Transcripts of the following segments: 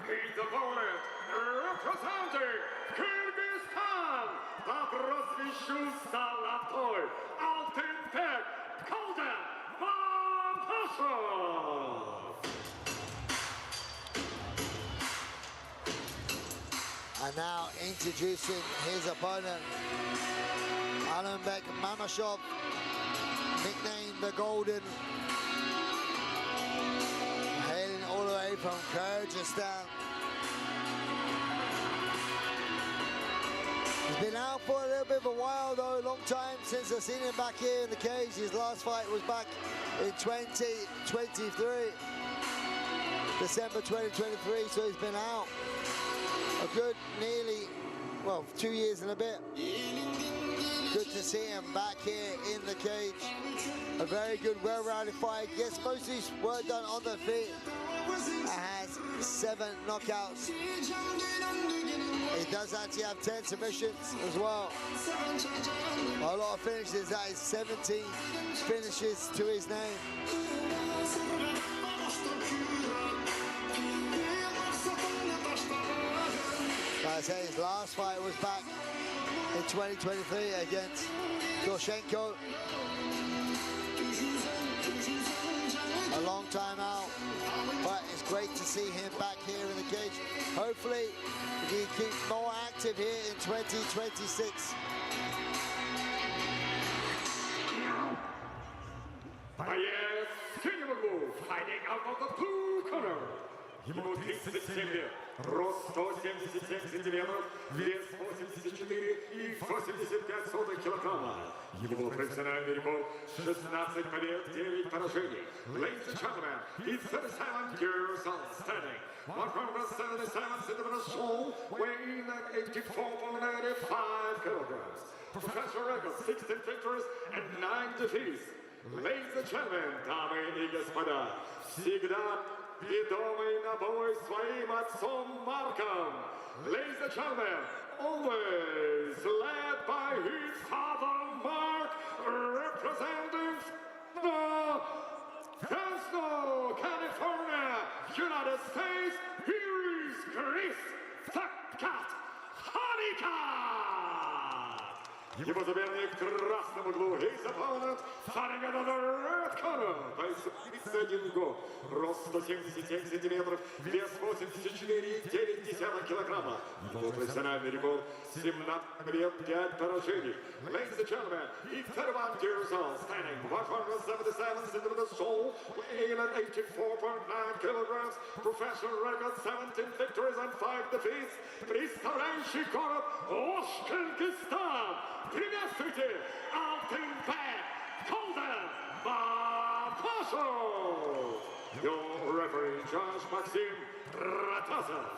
His opponent, representing Kyrgyzstan, the Brazilian Zolotoy, Алтынбек, Golden Mamaşев. And now introducing his opponent, Алтынбек Mamaşев, nicknamed the Golden, hailing all the way from Kyrgyzstan. He's been out for a little bit of a while though, a long time since I've seen him back here in the cage. His last fight was back in 2023, December 2023, so he's been out a good nearly, well, 2 years and a bit. Good to see him back here in the cage. A very good, well-rounded fight. Gets most of his work done on the feet. And has 7 knockouts. He does actually have 10 submissions as well. A lot of finishes. That is 17 finishes to his name. Like I say, his last fight was back in 2023 against Doshenko. A long time out, but it's great to see him back here in the cage. Hopefully, he can keep more active here in 2026. Боец Синего, fighting out of the blue corner. Ему 37 лет, рост 177 сантиметров, вес 84 и 85 килограмма. Его профессиональный рекорд 16 побед, 9 поражений. Ladies and gentlemen, he's 37 years old, standing 177 centimeters tall, weighing at 84.85 kilograms. Professional record 16 victories and 9 defeats. Ladies and gentlemen, дамы и господа, всегда ведомый на бой своим отцом Марком. Ladies and gentlemen, always led by his father Mark, representing the Fresno, California, United States. Here is Chris the Cat Hanikatt. Его соперник в красном углу. His opponent fighting out of the red corner. 31 год. Рост 177 сантиметров. Вес 84,9 килограмма. Его профессиональный рекорд 17 лет, 5 поражений. Ladies and gentlemen, he's 31 years old, standing 177 centimeters tall, weighing at 84.9 kilograms. Professional record 17 victories and 5 defeats. Представляющий город Кыргызстан. Приветствуйте, Алтынбек, Golden Mamaşев. Your referee, Judge Maxim Ratazov.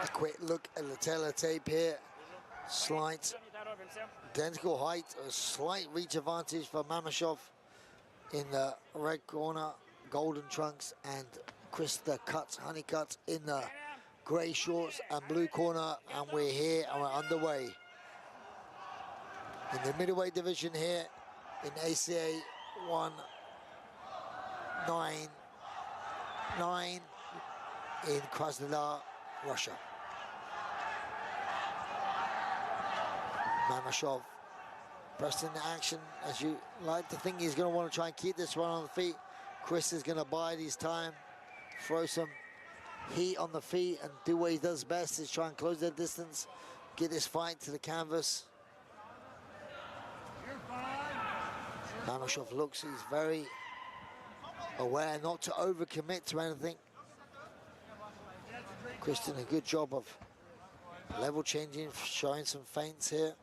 A quick look at the teletape here. Slight identical height, a slight reach advantage for Mamaşев in the red corner, golden trunks, and Chris the Cut, Hanikatt in the grey shorts and blue corner, and we're here and we're underway. In the middleweight division here in ACA 199 in Krasnodar, Russia. Mamaşев pressed into action, as you like to think he's going to want to try and keep this one on the feet. Chris is going to bide his time, throw some heat on the feet and do what he does best, is try and close the distance, get this fight to the canvas. Mamaşев looks, he's very aware not to overcommit to anything. Chris did a good job of level changing, showing some feints here.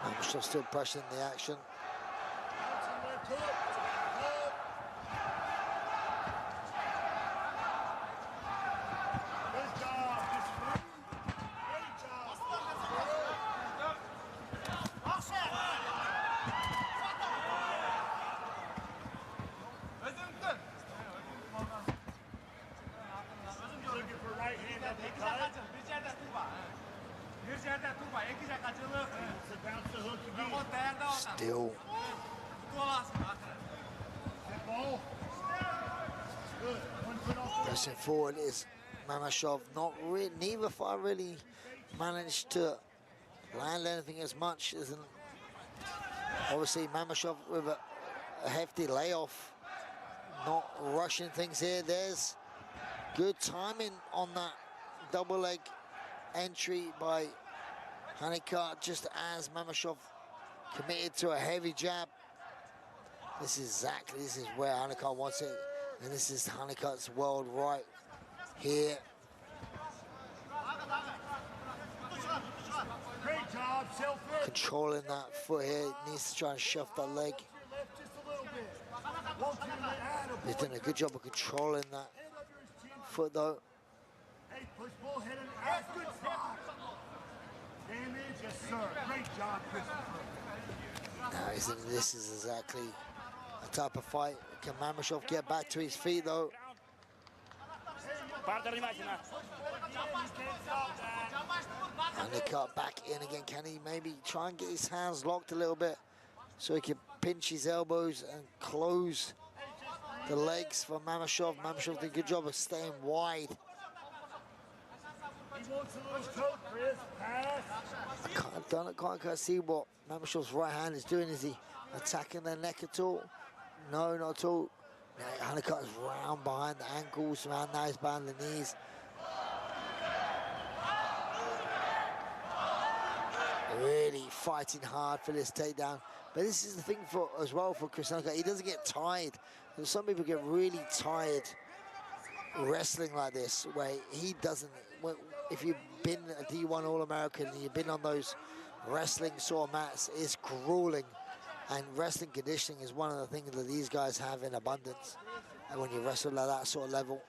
Mamaşев still pressuring the action. Still pressing forward is Mamashov. Neither fight really managed to land anything as much as obviously Mamashov with a hefty layoff, not rushing things here. There's good timing on that double leg entry by Hanikatt just as Mamashov committed to a heavy jab. This is where Hanikatt wants it, and this is Hanikatt's world right here. Great job, controlling that foot here, needs to try and shove that leg. He's done a good job of controlling that foot though. Hey, push bull head and ass, good shot. Damage, yes sir. Great job, Christopher. Now, this is exactly the type of fight. Can Mamashov get back to his feet though? And they cut back in again. Can he maybe try and get his hands locked a little bit so he can pinch his elbows and close the legs for Mamashov? Mamashov did a good job of staying wide. I can't see what Mamashov's right hand is doing. Is he attacking the neck at all? No, not at all. No, Hanikatт is round behind the ankles, around now he's behind the knees. Really fighting hard for this takedown. But this is the thing as well for Chris Hanikatt. He doesn't get tired. Some people get really tired wrestling like this, where he doesn't. If you've been a D1 All-American and you've been on those wrestling sore mats, it's grueling. And wrestling conditioning is one of the things that these guys have in abundance. And when you wrestle at that sort of level.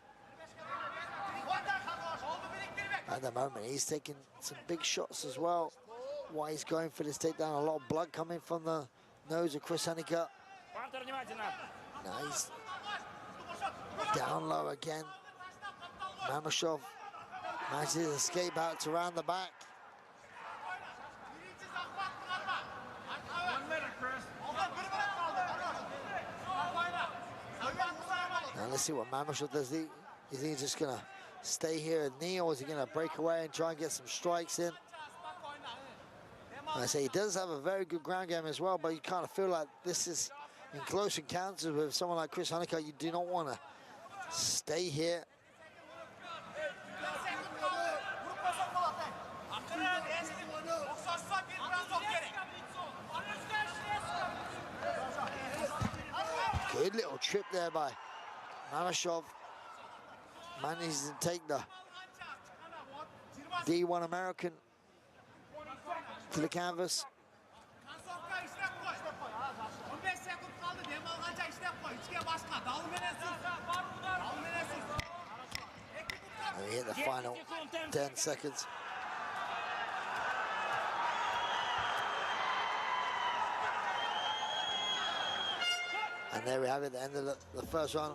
At the moment, he's taking some big shots as well. While he's going for this takedown, a lot of blood coming from the nose of Chris Hanikatt. Now he's down low again. Mamashov manages to escape out to round the back. Now let's see what Mamashov does. Is he just gonna stay here and knee, or is he gonna break away and try and get some strikes in? I say he does have a very good ground game as well, but you kind of feel like this is in close encounters with someone like Chris Hanikatt. You do not want to stay here. Good little trip there by Mamashov. Manages to take the D1 American to the canvas. And we hit the final 10 seconds. And there we have it, the end of the first round.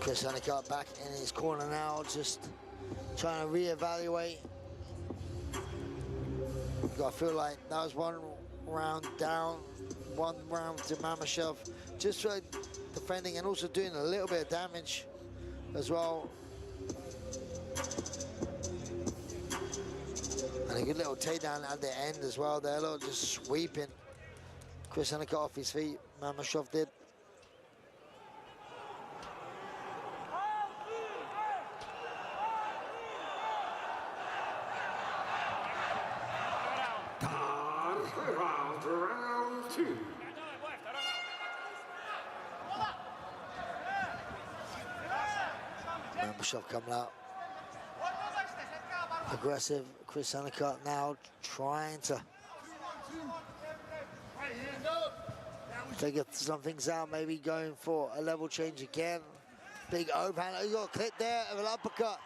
Chris Hanikatt back in his corner now, just trying to reevaluate. I feel like that was one round down, one round to Mamashov, just for defending and also doing a little bit of damage as well. And a good little takedown at the end as well there, look, just sweeping Chris Hanikatt off his feet. Mamashov did. Round two. Mamashov coming out aggressive. Chris Hanikatt now trying to figure some things out, maybe going for a level change again. Big overhand. He's got a clip there of an uppercut.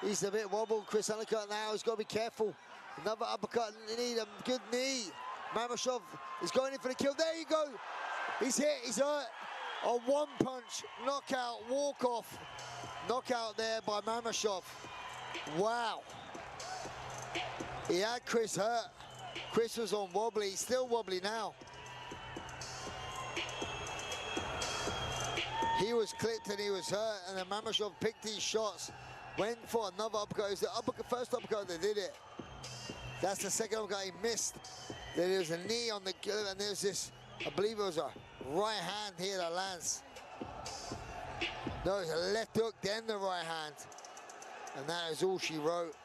He's a bit wobbled. Chris Hanikattt now. He's got to be careful. Another uppercut. They need a good knee. Mamashov is going in for the kill. There you go. He's hit. He's hurt. A one-punch knockout, walk-off. Knockout there by Mamashov. Wow. He had Chris hurt. Chris was on wobbly. He's still wobbly now. He was clipped and he was hurt, and then Mamashov picked these shots, went for another uppercut. It was the first uppercut that did it. That's the second uppercut he missed. Then there was a knee on the kill, and there's this, I believe it was a right hand here that lands. No, it was a left hook, then the right hand. And that is all she wrote.